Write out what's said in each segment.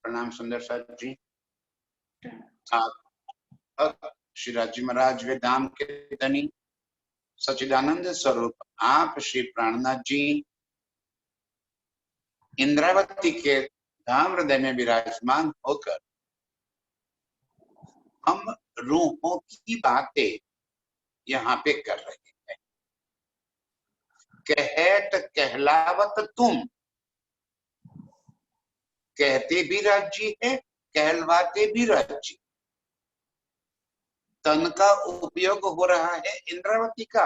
प्रणाम सुंदर साथ जी। आप श्री राजी महाराज वेदांत के धनी सच्चिदानंद स्वरूप आप श्री प्राणनाथ जी इंद्रावती के धाम हृदय में विराजमान होकर हम रूहों की बातें यहाँ पे कर रहे हैं। कहत कहलावत तुम, कहते भी राजी है, कहलवाते भी राजी। तन का उपयोग हो रहा है इंद्रावती का,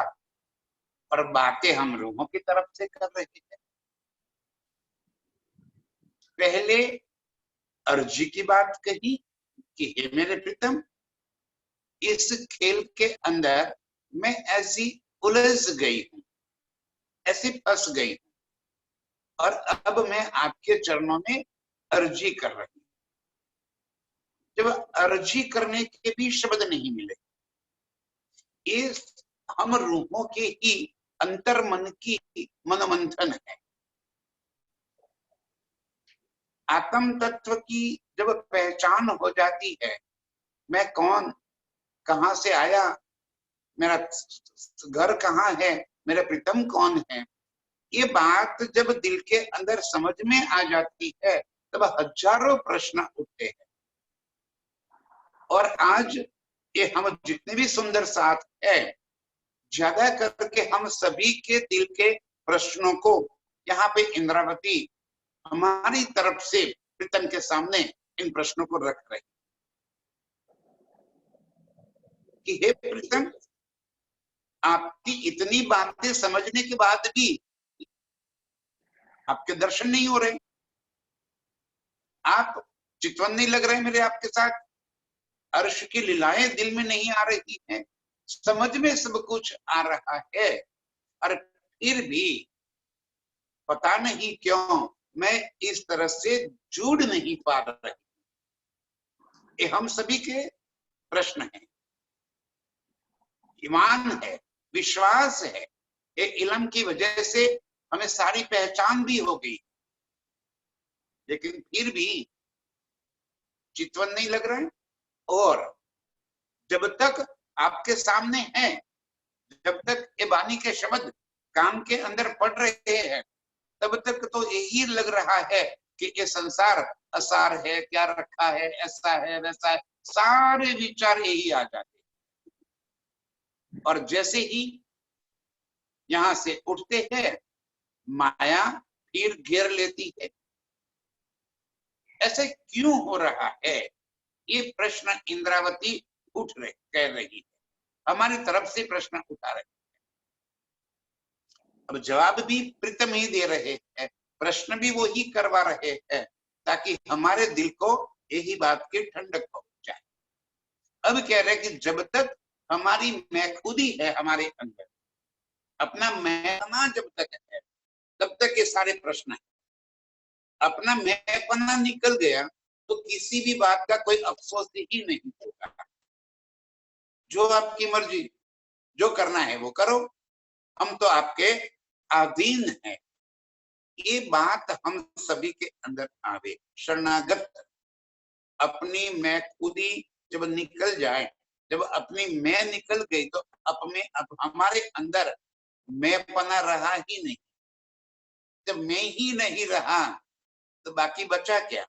और बातें हम रूहों की तरफ से कर रहे हैं। पहले अर्जी की बात कही कि हे मेरे प्रीतम, इस खेल के अंदर मैं ऐसी उलझ गई हूं, ऐसी फंस गई हूं, और अब मैं आपके चरणों में अर्जी कर रही हूं। जब अर्जी करने के भी शब्द नहीं मिले, इस हम रूहों के ही अंतर मन की मनमंथन है। आत्म तत्व की जब पहचान हो जाती है, मैं कौन, कहां से आया, मेरा घर कहाँ है, मेरा प्रीतम कौन है, ये बात जब दिल के अंदर समझ में आ जाती है, तब हजारों प्रश्न उठते हैं। और आज ये हम जितने भी सुंदर साथ है, ज्यादा करके हम सभी के दिल के प्रश्नों को यहाँ पे इंद्रावती हमारी तरफ से प्रीतम के सामने इन प्रश्नों को रख रही कि हे प्रीतम, आपकी इतनी बातें समझने के बाद भी आपके दर्शन नहीं हो रहे, आप चितवन नहीं लग रहे मेरे आपके साथ, अर्श की लीलाएं दिल में नहीं आ रही हैं, समझ में सब कुछ आ रहा है, और फिर भी पता नहीं क्यों मैं इस तरह से जुड़ नहीं पा रही। ये हम सभी के प्रश्न हैं, ईमान है, विश्वास है। ये इल्म की वजह से हमें सारी पहचान भी हो गई, लेकिन फिर भी चितवन नहीं लग रहा है। और जब तक आपके सामने है, जब तक ये वाणी के शब्द कान के अंदर पड़ रहे हैं, तब तक तो यही लग रहा है कि ये संसार असार है, क्या रखा है, ऐसा है वैसा है, सारे विचार यही आ जाते हैं। और जैसे ही यहां से उठते हैं, माया फिर घेर लेती है। ऐसे क्यों हो रहा है, ये प्रश्न इंद्रावती उठ रहे कह रही है, हमारी तरफ से प्रश्न उठा रहे। अब जवाब भी प्रीतम ही दे रहे हैं, प्रश्न भी वो ही करवा रहे हैं, ताकि हमारे दिल को यही बात की ठंडक हो जाए। अब कह रहे कि जब तक हमारी मैं खुदी है हमारे अंदर, अपना मैंपना जब तक है, तब तक ये सारे प्रश्न है। अपना मैंपना निकल गया तो किसी भी बात का कोई अफसोस ही नहीं होगा। जो आपकी मर्जी, जो करना है वो करो, हम तो आपके अधीन है। ये बात हम सभी के अंदर आवे। शरणागत अपनी मैं खुदी जब निकल जाए, जब अपनी मैं निकल गई, तो अब हमारे अंदर मैं पना रहा ही नहीं। जब मैं ही नहीं रहा तो बाकी बचा क्या?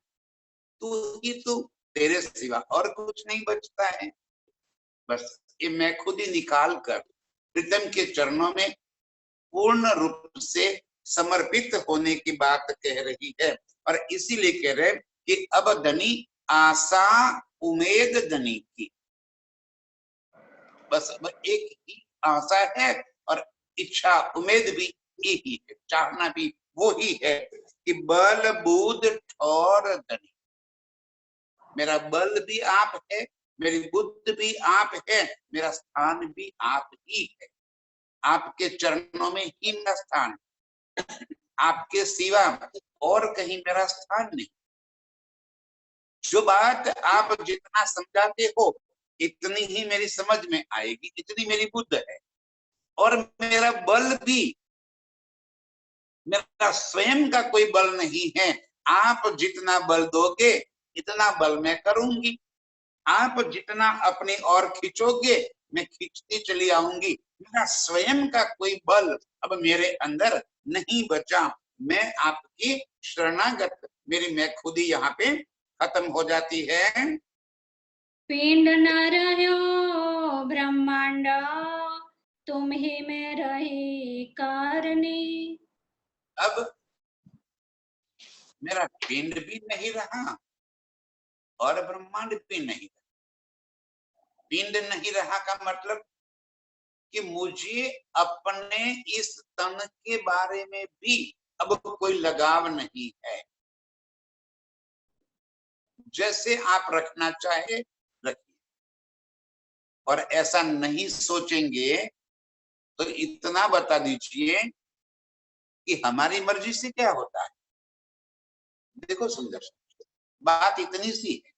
तू ही तू, तेरे सिवा और कुछ नहीं बचता है। बस ये मैं खुद ही निकाल कर प्रीतम के चरणों में पूर्ण रूप से समर्पित होने की बात कह रही है। और इसीलिए कह रहे कि अब धनी आशा उम्मीद धनी की, बस अब एक ही आशा है और इच्छा उम्मीद भी यही है, चाहना भी वो ही है कि बल बुध ठौर धनी, मेरा बल भी आप है, मेरी बुद्ध भी आप है, मेरा स्थान भी आप ही है। आपके चरणों में ही मेरा स्थान, आपके सिवा और कहीं मेरा स्थान नहीं। जो बात आप जितना समझाते हो, इतनी ही मेरी समझ में आएगी, इतनी मेरी बुद्ध है। और मेरा बल भी, मेरा स्वयं का कोई बल नहीं है। आप जितना बल दोगे इतना बल मैं करूंगी। आप जितना अपनी ओर खींचोगे मैं खींचती चली आऊंगी। मेरा स्वयं का कोई बल अब मेरे अंदर नहीं बचा। मैं आपकी शरणागत, मेरी मैं खुद ही यहाँ पे खत्म हो जाती है। पिंड न रह्यो ब्रह्मांड, तुम ही में रही कारणी। अब मेरा पिंड भी नहीं रहा और ब्रह्मांड भी नहीं रहा। पिंड नहीं रहा का मतलब कि मुझे अपने इस तन के बारे में भी अब कोई लगाव नहीं है। जैसे आप रखना चाहे रखिए, और ऐसा नहीं सोचेंगे तो इतना बता दीजिए कि हमारी मर्जी से क्या होता है। देखो सुंदर, बात इतनी सी है।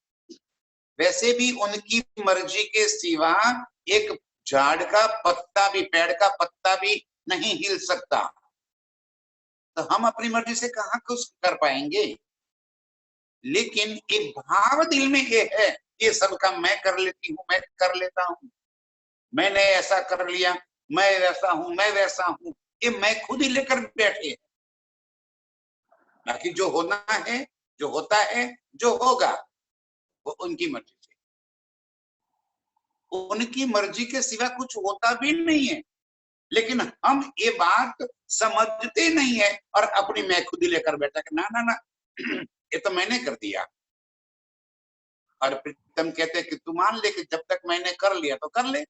वैसे भी उनकी मर्जी के सिवा एक झाड़ का पत्ता भी, पेड़ का पत्ता भी नहीं हिल सकता। तो हम अपनी मर्जी से कहाँ कुछ कर पाएंगे। लेकिन एक भाव दिल में ये है, ये सब काम मैं कर लेती हूँ, मैं कर लेता हूँ, मैंने ऐसा कर लिया, मैं वैसा हूं, मैं वैसा हूं, ये मैं खुद ही लेकर बैठे। बाकी जो होना है, जो होता है, जो होगा, वो उनकी मर्जी से। उनकी मर्जी के सिवा कुछ होता भी नहीं है। लेकिन हम ये बात समझते नहीं है और अपनी मैं खुद ही लेकर बैठा कि ना ना ना, ये तो मैंने कर दिया। और प्रीतम कहते कि तू मान ले कि जब तक मैंने कर लिया तो कर ले,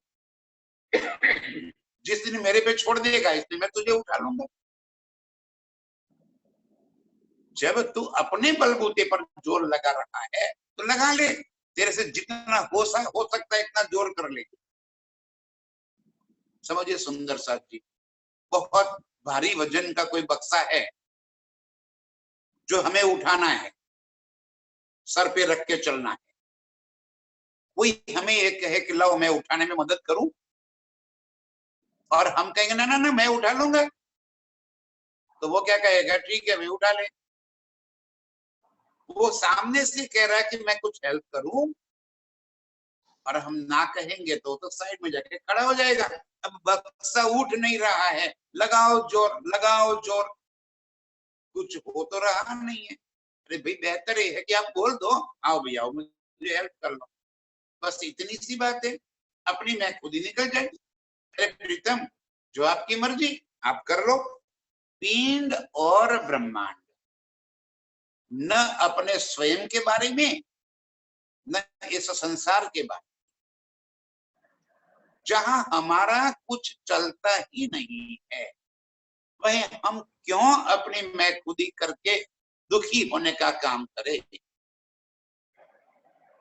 जिस दिन मेरे पे छोड़ देगा इस दिन मैं तुझे उठा लूंगा। जब तू अपने बलबूते पर जोर लगा रहा है तो लगा ले, तेरे से जितना हो सकता है इतना जोर कर ले। समझिए सुंदर साथ जी, बहुत भारी वजन का कोई बक्सा है जो हमें उठाना है, सर पे रख के चलना है। कोई हमें ये कहे कि लो मैं उठाने में मदद करूं, और हम कहेंगे ना ना ना मैं उठा लूंगा, तो वो क्या कहेगा, ठीक है मैं उठा ले। वो सामने से कह रहा है कि मैं कुछ हेल्प करूं, और हम ना कहेंगे तो साइड में जाके खड़ा हो जाएगा। अब बक्सा उठ नहीं रहा है, लगाओ जोर, लगाओ जोर, कुछ हो तो रहा नहीं है। अरे भाई बेहतर ये है कि आप बोल दो, आओ भैया आओ मुझे हेल्प कर लो, बस इतनी सी बात है। अपनी मैं खुद ही निकल जाएगी। अरे प्रीतम, जो आपकी मर्जी आप कर लो। पिंड और ब्रह्मांड न अपने स्वयं के बारे में, न इस संसार के बारे में, जहां हमारा कुछ चलता ही नहीं है, वहीं हम क्यों अपनी मैं खुदी करके दुखी होने का काम करें।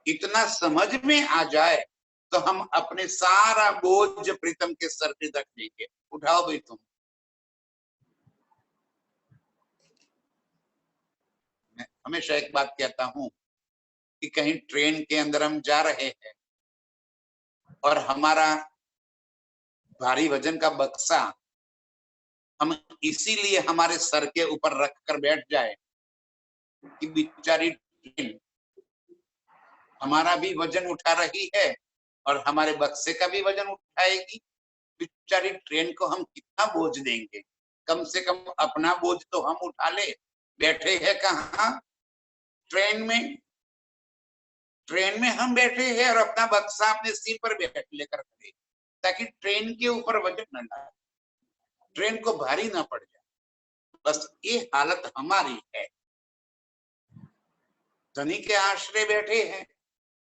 इतना समझ में आ जाए तो हम अपने सारा बोझ प्रीतम के सर पे रख देंगे। उठाओ भाई तुम। मैं हमेशा एक बात कहता हूं कि कहीं ट्रेन के अंदर हम जा रहे हैं और हमारा भारी वजन का बक्सा हम इसीलिए हमारे सर के ऊपर रख कर बैठ जाए कि बेचारी ट्रेन हमारा भी वजन उठा रही है और हमारे बक्से का भी वजन उठाएगी। बेचारी ट्रेन को हम कितना बोझ देंगे, कम से कम अपना बोझ तो हम उठा ले। बैठे हैं कहाँ, ट्रेन में। ट्रेन में हम बैठे हैं और अपना बक्सा अपने सिर पर बैठ लेकर खड़े, ताकि ट्रेन के ऊपर वजन न डाले, ट्रेन को भारी ना पड़ जाए। बस ये हालत हमारी है। धनी के आश्रय बैठे हैं,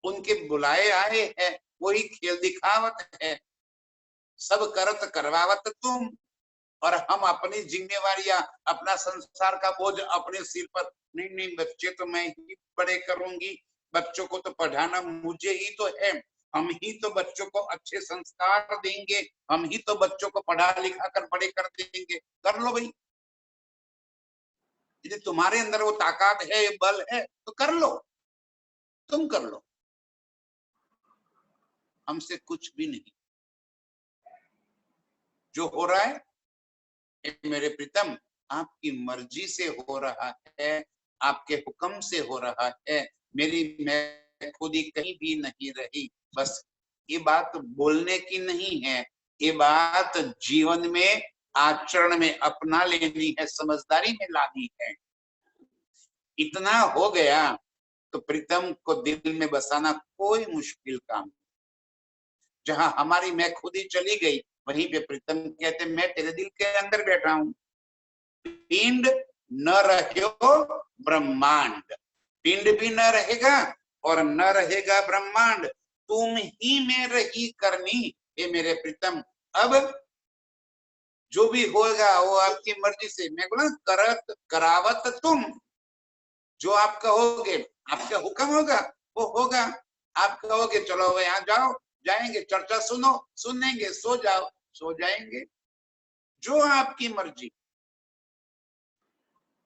उनके बुलाए आए हैं, वही खेल दिखावत है, सब करत करवावत तुम। और हम अपनी जिम्मेवारियां, अपना संसार का बोझ अपने सिर पर, नहीं नहीं बच्चे तो मैं ही बड़े करूंगी, बच्चों को तो पढ़ाना मुझे ही तो है, हम ही तो बच्चों को अच्छे संस्कार देंगे, हम ही तो बच्चों को पढ़ा लिखा कर बड़े कर देंगे। कर लो भाई, यदि तुम्हारे अंदर वो ताकत है, बल है तो कर लो, तुम कर लो, हमसे कुछ भी नहीं। जो हो रहा है मेरे प्रीतम आपकी मर्जी से हो रहा है, आपके हुक्म से हो रहा है, मेरी मैं खुदी कहीं भी नहीं रही। बस ये बात बोलने की नहीं है, ये बात जीवन में आचरण में अपना लेनी है, समझदारी में लानी है। इतना हो गया तो प्रीतम को दिल में बसाना कोई मुश्किल काम नहीं। जहां हमारी मैं खुदी चली गई वहीं पे प्रीतम कहते मैं तेरे दिल के अंदर बैठा हूं। पिंड न रहो ब्रह्मांड, पिंड भी न रहेगा और न रहेगा ब्रह्मांड, तुम ही में रही करनी ये मेरे प्रीतम। अब जो भी होगा वो आपकी मर्जी से। मैं बोला करत करावत तुम, जो आप कहोगे, आपका हुक्म होगा वो होगा। आप कहोगे चलो यहाँ जाओ, जाएंगे, चर्चा सुनो, सुनेंगे, सो जाओ, सो जाएंगे, जो आपकी मर्जी।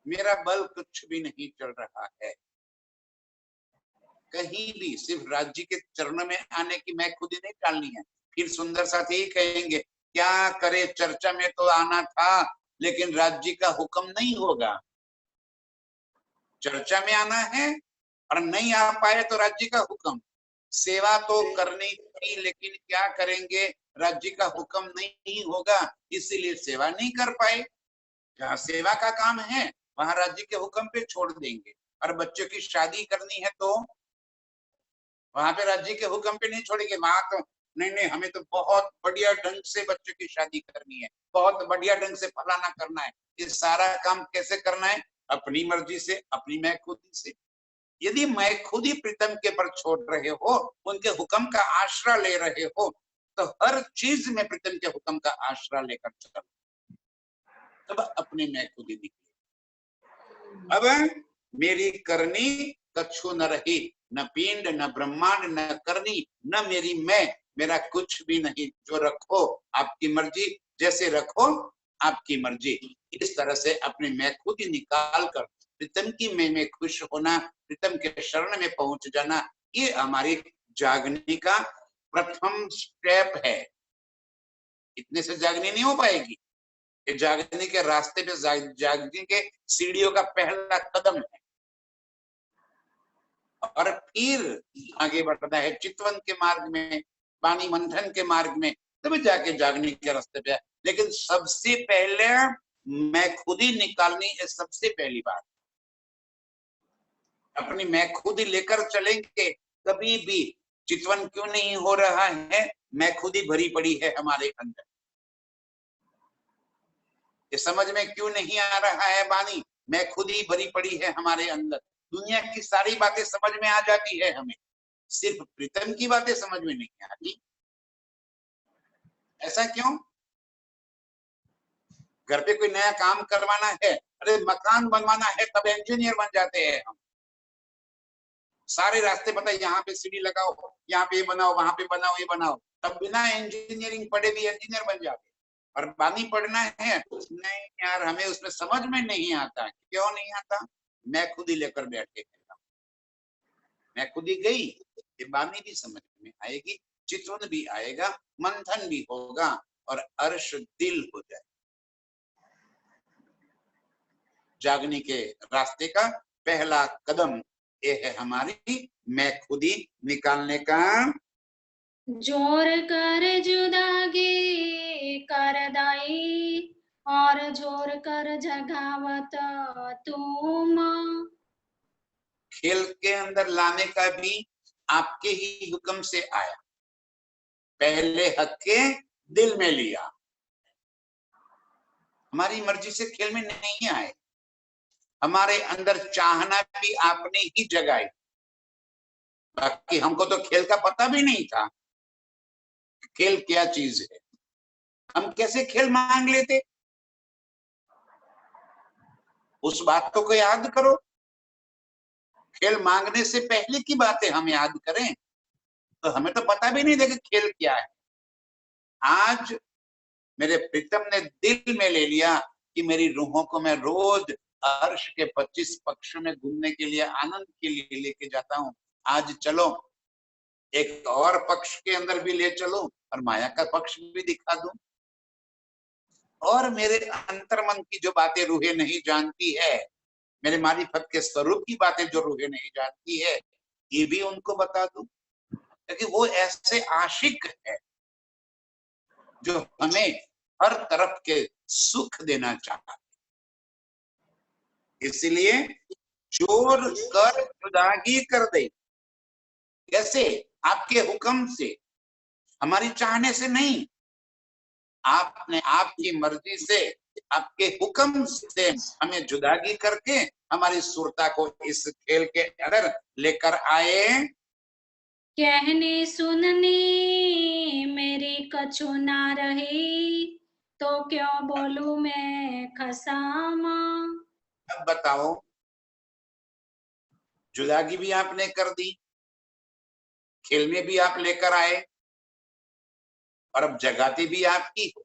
मेरा बल कुछ भी नहीं चल रहा है कहीं भी, सिर्फ राज्य के चरणों में आने की मैं खुद ही नहीं टालनी है। फिर सुंदर साथी ही कहेंगे क्या करे, चर्चा में तो आना था लेकिन राज्य का हुक्म नहीं होगा। चर्चा में आना है और नहीं आ पाए तो राज्य का हुक्म। सेवा तो करनी थी लेकिन क्या करेंगे, राज्य का हुक्म नहीं होगा, इसीलिए सेवा नहीं कर पाए। जहाँ सेवा का काम है वहां राज्य के हुक्म पे छोड़ देंगे। और बच्चों की शादी करनी है तो वहां पे राज्य के हुक्म पे नहीं छोड़ेंगे। वहां तो नहीं नहीं, हमें तो बहुत बढ़िया ढंग से बच्चों की शादी करनी है, बहुत बढ़िया ढंग से फलाना करना है। ये सारा काम कैसे करना है, अपनी मर्जी से, अपनी मैं खुदी से। यदि मैं खुद ही प्रीतम के पर छोड़ रहे हो, उनके हुक्म का आश्रय ले रहे हो, तो हर चीज में प्रीतम के हुक्म का आश्रय लेकर चलो, तब अपने मैं खुद ही निकले। अब मेरी करनी कछु न रही, न पिंड न ब्रह्मांड न करनी, न मेरी मैं, मेरा कुछ भी नहीं। जो रखो आपकी मर्जी, जैसे रखो आपकी मर्जी। इस तरह से अपने मैं खुद ही निकाल कर प्रीतम की मैं में खुश होना, प्रीतम के शरण में पहुंच जाना, ये हमारी जागने का प्रथम स्टेप है। इतने से जागने नहीं हो पाएगी, ये जागने के रास्ते पे, जागने के सीढ़ियों का पहला कदम है। और फिर आगे बढ़ना है चितवन के मार्ग में, पानी मंथन के मार्ग में, तब जाके जागने के रास्ते पे। लेकिन सबसे पहले मैं खुद ही निकालनी है, सबसे पहली बात। अपनी मैं खुद ही लेकर चलेंगे, कभी भी चितवन क्यों नहीं हो रहा है, मैं खुद ही भरी पड़ी है हमारे अंदर। ये समझ में क्यों नहीं आ रहा है बानी, मैं खुद ही भरी पड़ी है हमारे अंदर। दुनिया की सारी बातें समझ में आ जाती है हमें, सिर्फ प्रीतम की बातें समझ में नहीं आती। ऐसा क्यों? घर पे कोई नया काम करवाना है, अरे मकान बनवाना है, तब इंजीनियर बन जाते हैं हम। सारे रास्ते पता है, यहाँ पे सीढ़ी लगाओ, यहाँ पे ये बनाओ, वहां पे बनाओ, ये बनाओ, तब बिना इंजीनियरिंग पढ़े भी इंजीनियर बन जाते। और बानी पढ़ना है, नहीं यार हमें उसमें समझ में नहीं आता। क्यों नहीं आता? मैं खुद ही लेकर बैठे, मैं खुद ही गई, ये बानी भी समझ में आएगी, चितवन भी आएगा, मंथन भी होगा और अर्श दिल हो जाए। जागने के रास्ते का पहला कदम ये है हमारी मैं खुद ही निकालने का। जोर कर जुदागी कर दाई और जोर कर जगावत तुम। खेल के अंदर लाने का भी आपके ही हुक्म से आया, पहले हक के दिल में लिया, हमारी मर्जी से खेल में नहीं आए। हमारे अंदर चाहना भी आपने ही जगाई, बाकी हमको तो खेल का पता भी नहीं था, खेल क्या चीज है। हम कैसे खेल मांग लेते, उस बात को याद करो। खेल मांगने से पहले की बातें हम याद करें, तो हमें तो पता भी नहीं था कि खेल क्या है। आज मेरे प्रीतम ने दिल में ले लिया कि मेरी रूहों को मैं रोज अर्श के 25 पक्षों में घूमने के लिए, आनंद के लिए लेके जाता हूँ। आज चलो एक और पक्ष के अंदर भी ले चलो और माया का पक्ष भी दिखा दूं। और मेरे अंतर्मन की जो बातें रूहें नहीं जानती है, मेरे मारिफत के स्वरूप की बातें जो रूहें नहीं जानती है, ये भी उनको बता दूं, क्योंकि वो ऐसे आशिक है जो हमें हर तरफ के सुख देना चाहता है। इसलिए चोर कर जुदागी कर दे। कैसे? आपके हुक्म से, हमारी चाहने से नहीं, आपने आपकी मर्जी से, आपके हुक्म से हमें जुदागी करके हमारी सुरता को इस खेल के अंदर लेकर आए। कहने सुनने मेरी कछु ना रही, तो क्यों बोलूं मैं खसामा। अब बताओ, जुदागी भी आपने कर दी, खेल में भी आप लेकर आए, और अब जगाती भी आपकी हो।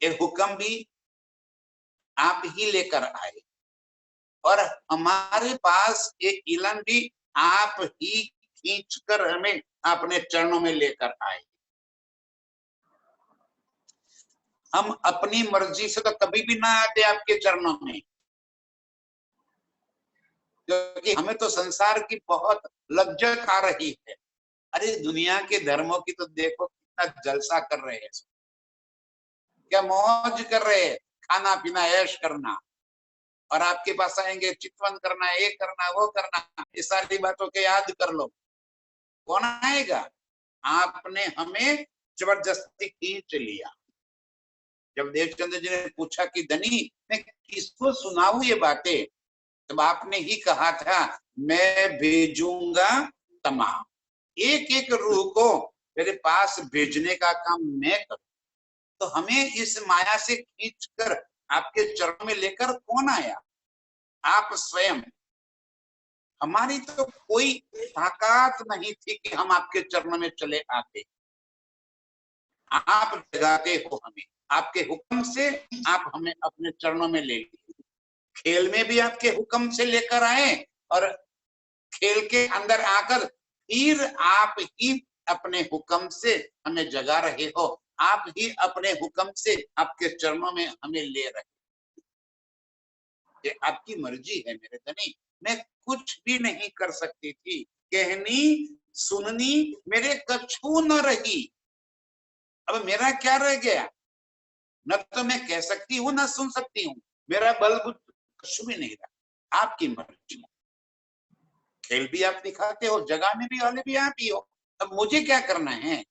ये हुक्म भी आप ही लेकर आए, और हमारे पास एक इलन भी आप ही खींचकर हमें अपने चरणों में लेकर आए। हम अपनी मर्जी से तो कभी भी ना आते आपके चरणों में, क्योंकि हमें तो संसार की बहुत लज्जत आ रही है। अरे दुनिया के धर्मों की तो देखो कितना जलसा कर रहे हैं, क्या मौज कर रहे हैं, खाना पीना ऐश करना, और आपके पास आएंगे चितवन करना, ये करना वो करना, ये सारी बातों के याद कर लो। कौन आएगा? आपने हमें जबरदस्ती खींच लिया। जब देवचंद्र जी ने पूछा कि धनी मैं किसको सुनाऊं ये बातें, तब आपने ही कहा था मैं भेजूंगा तमाम, एक एक रूह को मेरे पास भेजने का काम मैं करूं। तो हमें इस माया से खींचकर आपके चरणों में लेकर कौन आया? आप स्वयं। हमारी तो कोई ताकत नहीं थी कि हम आपके चरणों में चले आते। आप जगाते हो हमें, आपके हुक्म से आप हमें अपने चरणों में ले लिए। खेल में भी आपके हुक्म से लेकर आए, और खेल के अंदर आकर फिर आप ही अपने हुक्म से हमें जगा रहे हो। आप ही अपने हुक्म से आपके चरणों में हमें ले रहे। ये आपकी मर्जी है मेरे धनी, मैं कुछ भी नहीं कर सकती थी। कहनी सुननी मेरे कछु न रही। अब मेरा क्या रह गया? न तो मैं कह सकती हूँ न सुन सकती हूँ, मेरा बल कुछ कछु भी नहीं रहा। आपकी मर्जी। खेल भी आप दिखाते हो, जगाने भी वाले भी आप ही हो। अब मुझे क्या करना है?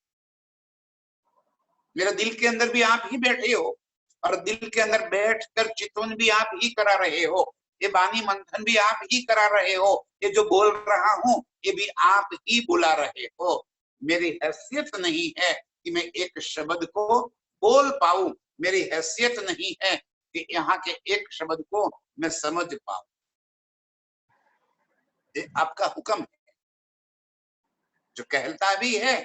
मेरा दिल के अंदर भी आप ही बैठे हो, और दिल के अंदर बैठकर चितवन भी आप ही करा रहे हो, ये वाणी मंथन भी आप ही करा रहे हो, ये जो बोल रहा हूं ये भी आप ही बुला रहे हो। मेरी हैसियत नहीं है कि मैं एक शब्द को बोल पाऊं, मेरी हैसियत नहीं है कि यहाँ के एक शब्द को मैं समझ पाऊं। ये आपका हुक्म है, जो कहता भी है,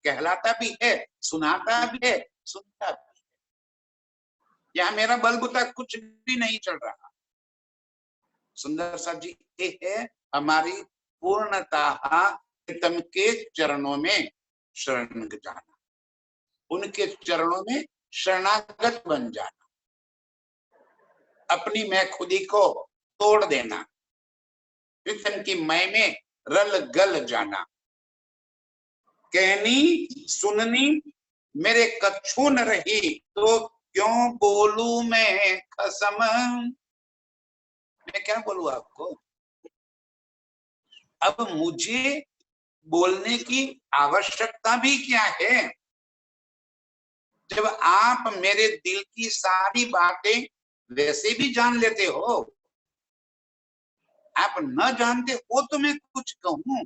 कहलाता भी है, सुनाता भी है, सुनता भी है। यहाँ मेरा बलबूता कुछ भी नहीं चल रहा। सुंदर साहब जी, ये है हमारी पूर्णतः प्रीतम के चरणों में शरण जाना, उनके चरणों में शरणागत बन जाना, अपनी मैं खुदी को तोड़ देना, प्रीतम की मैं में रल गल जाना। कहनी सुननी मेरे कछु न रही, तो क्यों बोलूं मैं कसम। मैं क्या बोलूं आपको? अब मुझे बोलने की आवश्यकता भी क्या है, जब आप मेरे दिल की सारी बातें वैसे भी जान लेते हो। आप न जानते हो तो मैं कुछ कहूं?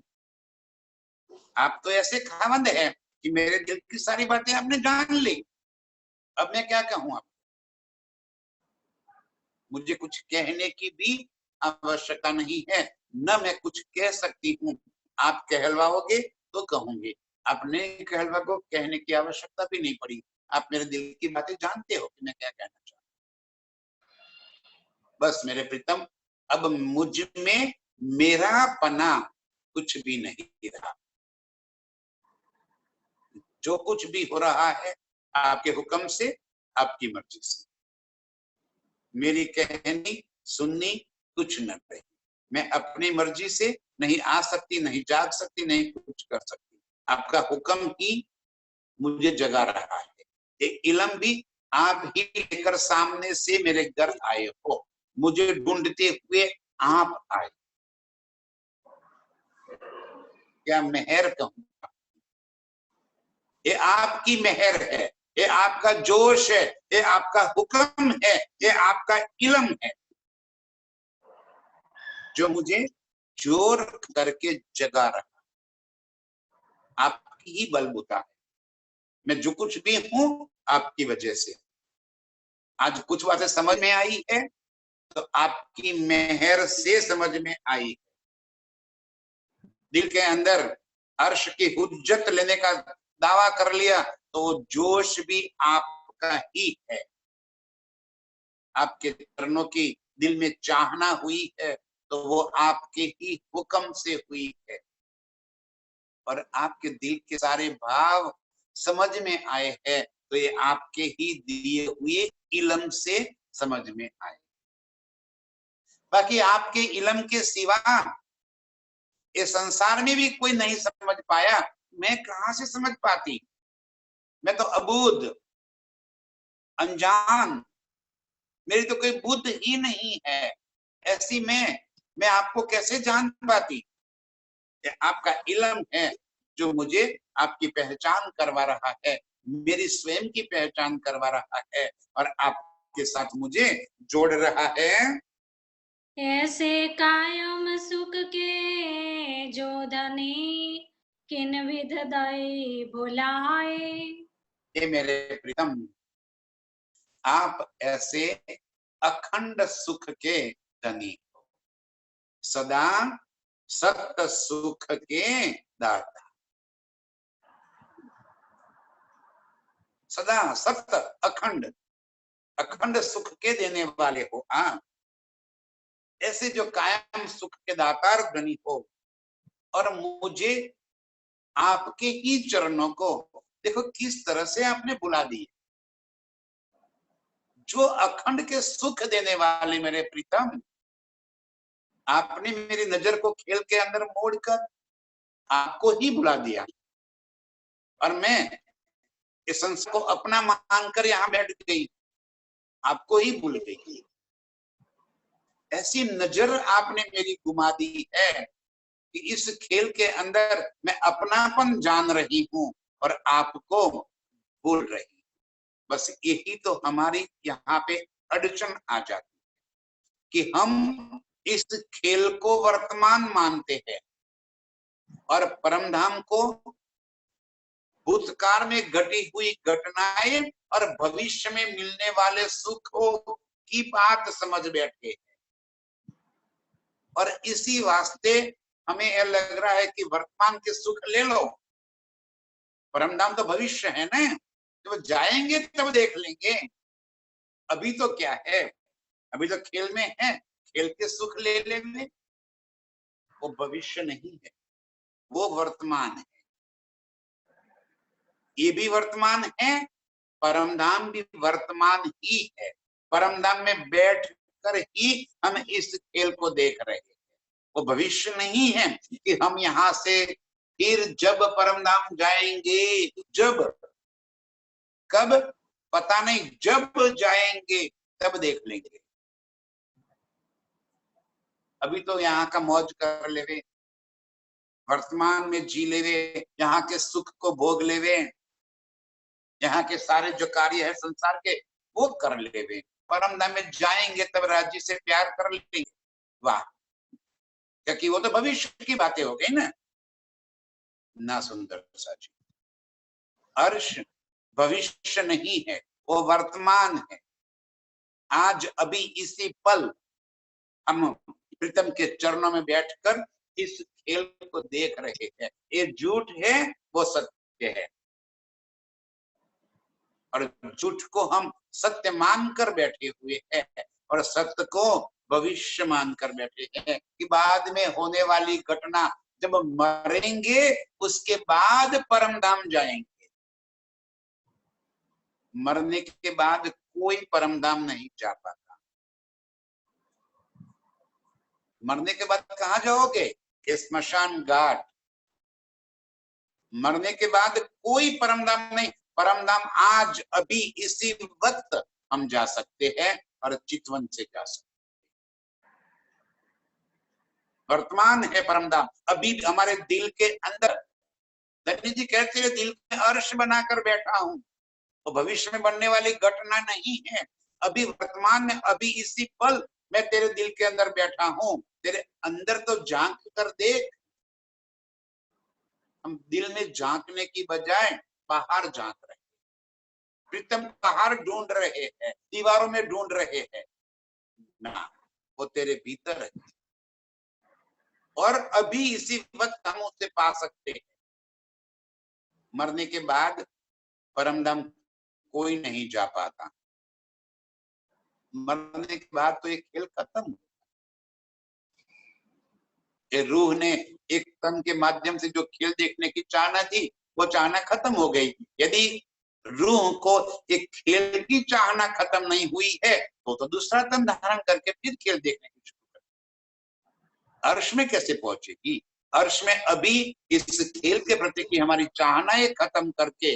आप तो ऐसे खावंद है कि मेरे दिल की सारी बातें आपने जान ली, अब मैं क्या कहूं? आप मुझे कुछ कहने की भी आवश्यकता नहीं है, न मैं कुछ कह सकती हूँ। आप कहलवाओगे तो कहूंगी, आपने कहलवा को कहने की आवश्यकता भी नहीं पड़ी। आप मेरे दिल की बातें जानते हो कि मैं क्या कहना चाहता हूँ। बस मेरे प्रीतम, अब मुझ में मेरा पना कुछ भी नहीं रहा। जो कुछ भी हो रहा है आपके हुक्म से, आपकी मर्जी से। मेरी कहनी सुननी कुछ न रही। मैं अपनी मर्जी से नहीं आ सकती, नहीं जाग सकती, नहीं कुछ कर सकती। आपका हुक्म ही मुझे जगा रहा है। ये इलम भी आप ही लेकर सामने से मेरे घर आए हो, मुझे ढूंढते हुए आप आए। क्या मेहर कहूंगा, ये आपकी मेहर है, ये आपका जोश है, ये आपका हुक्म है, ये आपका इलम है जो मुझे जोर करके जगा रहा। आपकी ही बलबूता है, मैं जो कुछ भी हूं आपकी वजह से। आज कुछ बातें समझ में आई है तो आपकी मेहर से समझ में आई। दिल के अंदर अर्श की हुज्जत लेने का दावा कर लिया तो वो जोश भी आपका ही है। आपके चरणों की दिल में चाहना हुई है तो वो आपके ही हुक्म से हुई है। और आपके दिल के सारे भाव समझ में आए हैं तो ये आपके ही दिए हुए इलम से समझ में आए। बाकी आपके इलम के सिवा इस संसार में भी कोई नहीं समझ पाया, मैं कहां से समझ पाती। मैं तो अबूद, अनजान, मेरी तो कोई बुद्ध ही नहीं है। ऐसी मैं आपको कैसे जान पाती। ये आपका इल्म है जो मुझे आपकी पहचान करवा रहा है, मेरी स्वयं की पहचान करवा रहा है और आपके साथ मुझे जोड़ रहा है। ऐसे कायम सुख के जो धनी किन विध दई भुलाए। ये मेरे प्रीतम, आप ऐसे अखंड सुख के धनी हो, सदा सत्य सुख के दाता, सदा सत्य अखंड अखंड सुख के देने वाले हो आप। ऐसे जो कायम सुख के दातार धनी हो और मुझे आपके ही चरणों को देखो किस तरह से आपने बुला दी। जो अखंड के सुख देने वाले मेरे प्रीतम, आपने मेरी नजर को खेल के अंदर मोड़कर आपको ही बुला दिया और मैं इस संसार को अपना मानकर यहाँ बैठ गई, आपको ही भूल गई। ऐसी नजर आपने मेरी घुमा दी है कि इस खेल के अंदर मैं अपनापन जान रही हूं और आपको भूल रही। बस यही तो हमारी यहाँ पे अड़चन आ जाती कि हम इस खेल को वर्तमान मानते हैं और परमधाम को भूतकाल में घटी हुई घटनाएं और भविष्य में मिलने वाले सुखों की बात समझ बैठे हैं। और इसी वास्ते हमें यह लग रहा है कि वर्तमान के सुख ले लो, परमधाम तो भविष्य है ना, तो जाएंगे तब देख लेंगे। अभी तो क्या है, अभी तो खेल में है, खेल के सुख ले लेंगे। वो भविष्य नहीं है, वो वर्तमान है। ये भी वर्तमान है, परमधाम भी वर्तमान ही है। परमधाम में बैठ कर ही हम इस खेल को देख रहे हैं। वो भविष्य नहीं है कि हम यहाँ से फिर जब परमधाम जाएंगे, जब कब पता नहीं, जब जाएंगे तब देख लेंगे। अभी तो यहाँ का मौज कर लेवे, वर्तमान में जी लेवे, यहाँ के सुख को भोग लेवे, यहाँ के सारे जो कार्य है संसार के वो कर लेवे। परमधाम में जाएंगे तब राज्य से प्यार कर लेंगे। वाह, क्योंकि वो तो भविष्य की बातें हो गई ना सुंदर साची। अर्श भविष्य नहीं है, वो वर्तमान है। आज अभी इसी पल हम प्रीतम के चरणों में बैठकर इस खेल को देख रहे हैं। ये झूठ है, वो सत्य है, और झूठ को हम सत्य मानकर बैठे हुए हैं और सत्य को भविष्य मानकर बैठे हैं कि बाद में होने वाली घटना, जब मरेंगे उसके बाद परमधाम जाएंगे। मरने के बाद कोई परमधाम नहीं जा पाता। मरने के बाद कहाँ जाओगे? स्मशान घाट। मरने के बाद कोई परमधाम नहीं। परमधाम आज अभी इसी वक्त हम जा सकते हैं और चितवन से जा सकते हैं। वर्तमान है परमधाम, अभी हमारे दिल के अंदर। धन्य जी कहते हैं दिल में अर्श बनाकर बैठा हूं, तो भविष्य में बनने वाली घटना नहीं है, अभी वर्तमान में, अभी इसी पल मैं तेरे दिल के अंदर बैठा हूं। तेरे अंदर तो झांक कर देख। हम दिल में झांकने की बजाय बाहर झांक रहे हैं। प्रीतम बाहर ढूंढ रहे हैं, दीवारों में ढूंढ रहे हैं ना, वो तेरे भीतर है और अभी इसी वक्त हम उसे पा सकते हैं। मरने के बाद परमधाम कोई नहीं जा पाता। मरने के बाद तो ये खेल खत्म। ये रूह ने एक तन के माध्यम से जो खेल देखने की चाहना थी, वो चाहना खत्म हो गई। यदि रूह को एक खेल की चाहना खत्म नहीं हुई है तो दूसरा तन धारण करके फिर खेल देखने की शुरू कर। अर्श में कैसे पहुंचेगी? अर्श में अभी इस खेल के प्रति की हमारी चाहनाएं खत्म करके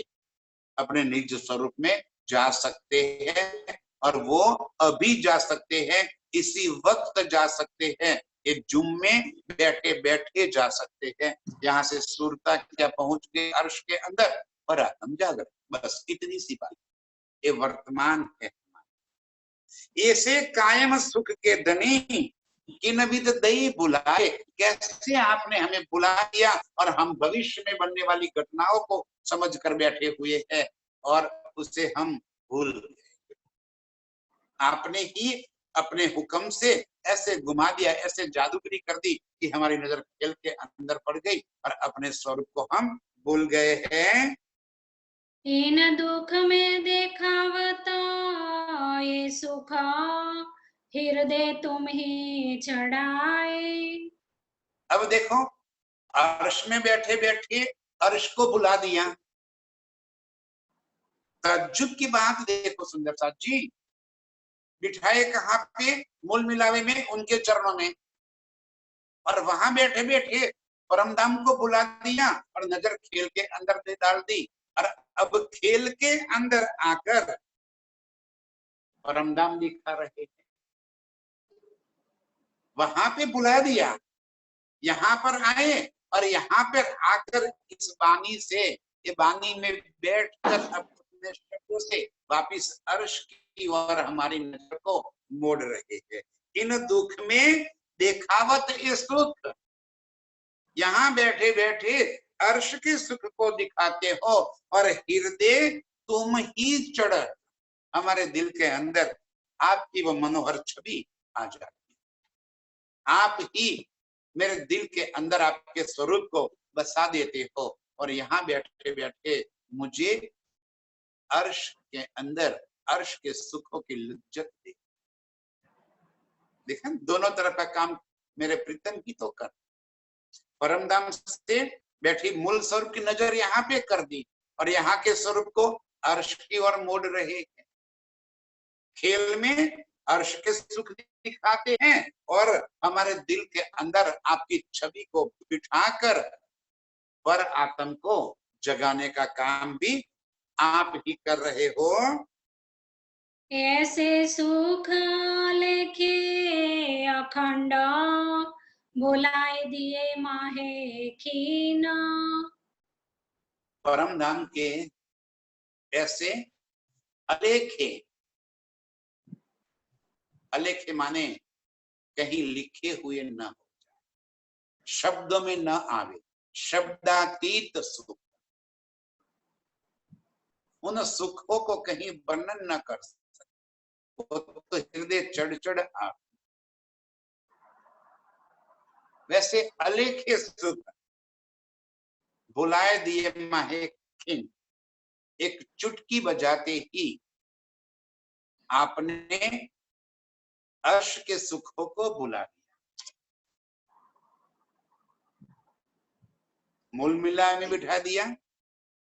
अपने निज स्वरूप में जा सकते हैं, और वो अभी जा सकते हैं, इसी वक्त जा सकते हैं, एक जुम में बैठे बैठे जा सकते हैं। यहाँ से सुरता क्या पहुंच गए अर्श के अंदर, और आत्म जागर। बस इतनी सी बात। ये वर्तमान है। ऐसे कायम सुख के धनी किन विध दई बुलाए। कैसे आपने हमें बुला दिया और हम भविष्य में बनने वाली घटनाओं को समझ कर बैठे हुए हैं और उसे हम भूल गए। आपने ही अपने हुक्म से ऐसे घुमा दिया, ऐसे जादूगरी कर दी कि हमारी नजर खेल के अंदर पड़ गई और अपने स्वरूप को हम भूल गए हैं। इन दुख में देखावता ये सुख हृदय तुम ही चढ़ाए। अब देखो, अर्श में बैठे बैठे अर्श को बुला दिया। ताज्जुब की बात देखो सुंदर साथ जी, बिठाए कहाँ पे? मूल मिलावे में, उनके चरणों में, और वहां बैठे बैठे परमधाम को बुला दिया और नजर खेल के अंदर दे डाल दी। और अब खेल के अंदर आकर परमधाम दिखा रहे हैं। वहां पे बुला दिया, यहाँ पर आए और यहाँ पर आकर इस वाणी से, ये वाणी में बैठकर अपने शब्दों से वापिस अर्श की ओर हमारी नजर को मोड़ रहे हैं। इन दुख में देखावत ये सुख, यहाँ बैठे बैठे अर्श के सुख को दिखाते हो और हृदय तुम ही चढ़, हमारे दिल के अंदर आपकी वो मनोहर छवि आ जाती है। आप ही मेरे दिल के अंदर आपके स्वरूप को बसा देते हो और यहाँ बैठे बैठे मुझे अर्श के अंदर अर्श के सुखों की लज्जत दे। देखा, दोनों तरफ का काम मेरे प्रीतम की तो कर। परमधाम से बैठी मूल स्वरूप की नजर यहाँ पे कर दी और यहाँ के स्वरूप को अर्श की ओर मोड़ रहे हैं। खेल में अर्श के सुख दिखाते हैं और हमारे दिल के अंदर आपकी छवि को बिठाकर पर आत्म को जगाने का काम भी आप ही कर रहे हो। ऐसे सुख लेके अखंड बुलाए दिए माहे खीना। परम धाम के ऐसे अलेखे, अलेखे माने कहीं लिखे हुए न हो जाए, शब्दों में न आवे, शब्दातीत सुख, उन सुखों को कहीं वर्णन न कर सकते, वो तो हृदय चढ़ चढ़ आ। वैसे अलेखे सुख बुलाए दिए माहे खिन, एक चुटकी बजाते ही आपने अर्श के सुखों को बुला दिया। मूल मिला में बिठा दिया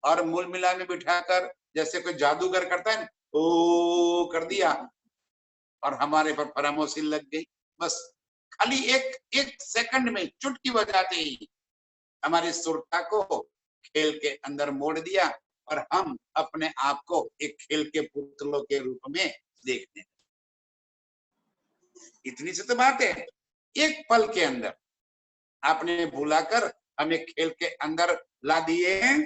और मूल मिला में बिठाकर जैसे कोई जादूगर करता है ना, ओ कर दिया और हमारे पर फरामोशी लग गई। बस खाली एक सेकंड में चुटकी बजाते ही हमारी सुरता को खेल के अंदर मोड़ दिया और हम अपने आप को एक खेल के पुतलों के रूप में देखने। इतनी सी तो बात है, एक पल के अंदर आपने बुलाकर हमें खेल के अंदर ला दिए हैं।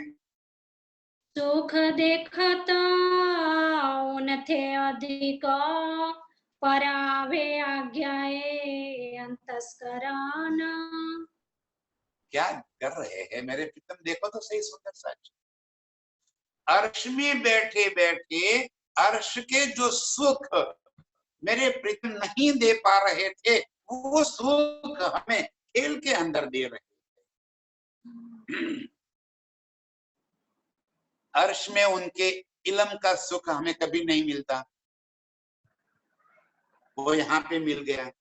सुख देखता उनथे अधिक परावे आज्ञाए अंतस्कराना। क्या कर रहे हैं मेरे प्रीतम, देखो तो सही सुंदर सच। अर्श में बैठे बैठे अर्श के जो सुख मेरे प्रीतम नहीं दे पा रहे थे, वो सुख हमें खेल के अंदर दे रहे थे। अर्श में उनके इलम का सुख हमें कभी नहीं मिलता, वो यहाँ पे मिल गया।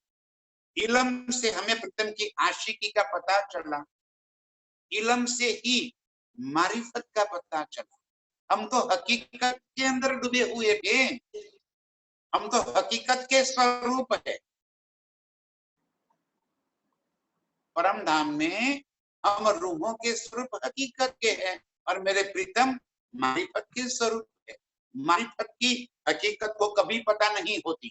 इलम से हमें प्रीतम की आशिकी का पता चला, इलम से ही मारिफत का पता चला। हम तो हकीकत के अंदर डूबे हुए थे, हम तो हकीकत के स्वरूप है। परम धाम में हम रूहों के स्वरूप हकीकत के हैं और मेरे प्रीतम मारिफत के स्वरूप है। मारिफत की हकीकत को कभी पता नहीं होती।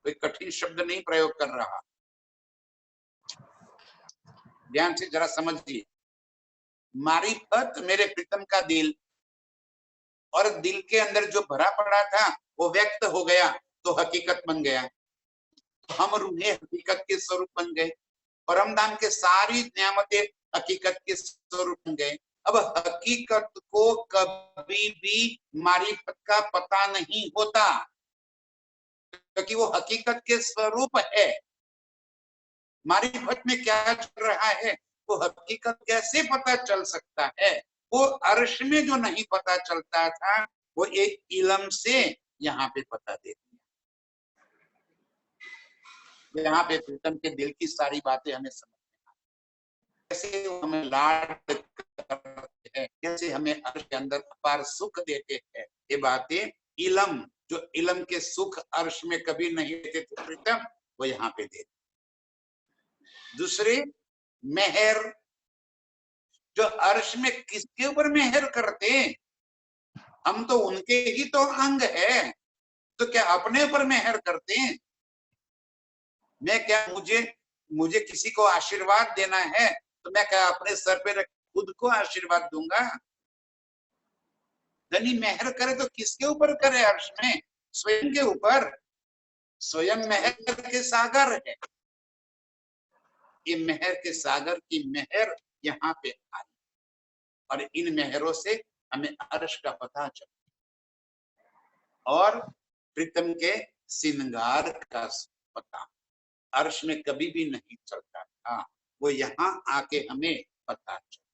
कोई कठिन शब्द नहीं प्रयोग कर रहा, ध्यान से जरा समझिए। मारिफत मेरे प्रीतम का दिल, और दिल के अंदर जो भरा पड़ा था वो व्यक्त हो गया तो हकीकत बन गया। तो हम रूहें हकीकत के स्वरूप बन गए, परमधाम के सारी नियामतें हकीकत के स्वरूप बन गए। अब हकीकत को कभी भी मारिफत का पता नहीं होता, क्योंकि वो हकीकत के स्वरूप है। मारिफत में क्या चल रहा है वो हकीकत कैसे पता चल सकता है? वो अर्श में जो नहीं पता चलता था वो एक इलम से यहाँ पे पता दे दिया। यहाँ पे प्रीतम के दिल की सारी बातें हमें समझ में आती, कैसे वो हमें लाड करते हैं, कैसे हमें अर्श के अंदर अपार सुख देते हैं। ये बातें इलम, जो इलम के सुख अर्श में कभी नहीं देते थे प्रीतम, वो यहाँ पे देते। दूसरे मेहर, जो अर्श में किसके ऊपर मेहर करते? हम तो उनके ही तो अंग है, तो क्या अपने ऊपर मेहर करते हैं? मैं क्या, मुझे किसी को आशीर्वाद देना है तो मैं क्या अपने सर पे रख खुद को आशीर्वाद दूंगा? धनी मेहर करे तो किसके ऊपर करे? अर्श में स्वयं के ऊपर। स्वयं मेहर के सागर है। ये मेहर के सागर की मेहर यहाँ पे आई और इन मेहरों से हमें अर्श का पता चला और प्रीतम के श्रृंगार का पता अर्श में कभी भी नहीं चलता था, वो यहाँ आके हमें पता चला।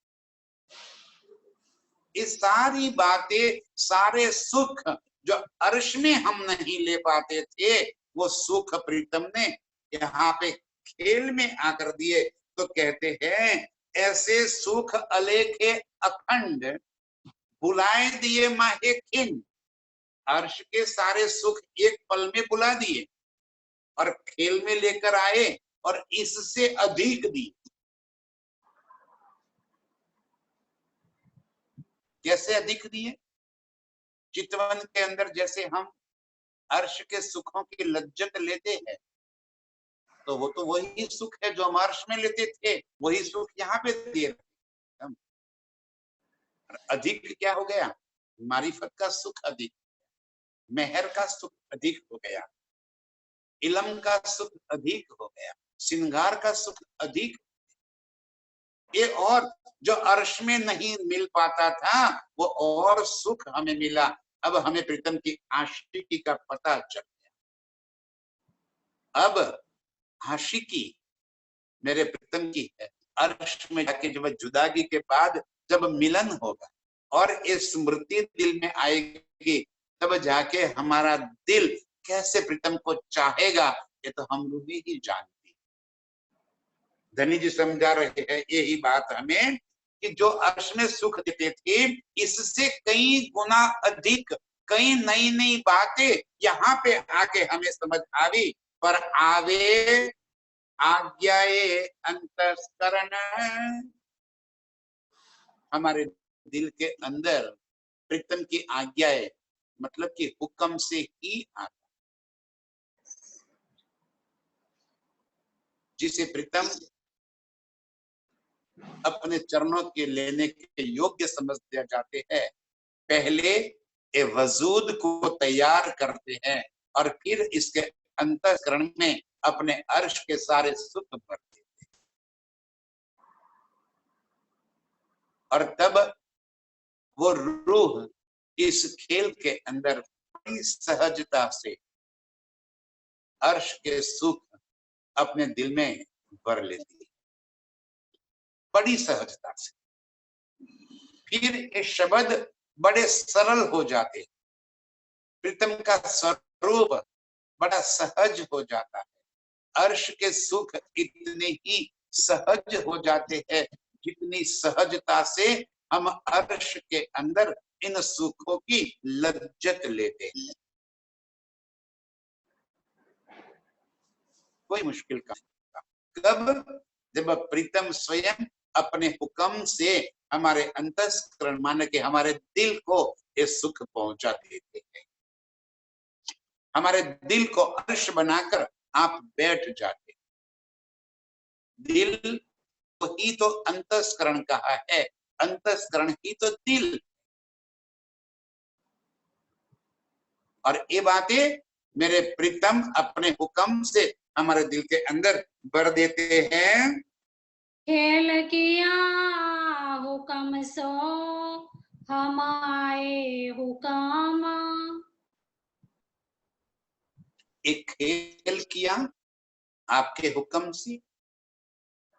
ये सारी बातें, सारे सुख जो अर्श में हम नहीं ले पाते थे, वो सुख प्रीतम ने यहाँ पे खेल में आकर दिए। तो कहते हैं ऐसे सुख अलेखे अखंड बुलाए दिए माहे खिन। अर्श के सारे सुख एक पल में बुला दिए और खेल में लेकर आए और इससे अधिक दी। कैसे अधिक दिए? चितवन के अंदर जैसे हम अर्श के सुखों की लज्जत लेते हैं, तो वो तो वही सुख है जो हम अर्श में लेते थे, वही सुख यहाँ पे दे रहे। अधिक क्या हो गया? मारिफत का सुख अधिक, मेहर का सुख अधिक हो गया, इलम का सुख अधिक हो गया, श्रृंगार का सुख अधिक। ये और जो अर्श में नहीं मिल पाता था वो और सुख हमें मिला। अब हमें प्रीतम की आशिकी का पता चल गया। अब आशिकी मेरे प्रीतम की है। अर्श में जाके जब जुदागी के बाद जब मिलन होगा और ये स्मृति दिल में आएगी, तब जाके हमारा दिल कैसे प्रीतम को चाहेगा ये तो हम लोग ही जानते। धनी जी समझा रहे हैं यही बात हमें कि जो अर्श में सुख देते थे इससे कई गुना अधिक कई नई नई बातें यहाँ पे आके हमें समझ आवी, पर आवे आज्ञाए अंतस्करण, हमारे दिल के अंदर प्रीतम की आज्ञाएं, मतलब कि हुक्म से ही आता, जिसे प्रीतम अपने चरणों के लेने के योग्य समझ दिया जाते हैं, पहले ये वजूद को तैयार करते हैं और फिर इसके अंतःकरण में अपने अर्श के सारे सुख भरते हैं, और तब वो रूह इस खेल के अंदर बड़ी सहजता से अर्श के सुख अपने दिल में भर लेती है, बड़ी सहजता से। फिर ये शब्द बड़े सरल हो जाते, प्रीतम का स्वरूप बड़ा सहज हो जाता है, अर्श के सुख इतने ही सहज हो जाते हैं जितनी सहजता से हम अर्श के अंदर इन सुखों की लज्जत लेते हैं। कोई मुश्किल काम कब, जब प्रीतम स्वयं अपने हुक्म से हमारे अंतःकरण माने के हमारे दिल को ये सुख पहुंचा देते हैं, हमारे दिल को अर्श बनाकर आप बैठ जाते। दिल ही तो अंतःकरण कहा है, अंतःकरण ही तो दिल, और ये बातें मेरे प्रीतम अपने हुक्म से हमारे दिल के अंदर भर देते हैं। खेल किया हुक्म सो हम आए हुक्म, एक खेल किया आपके हुक्म से,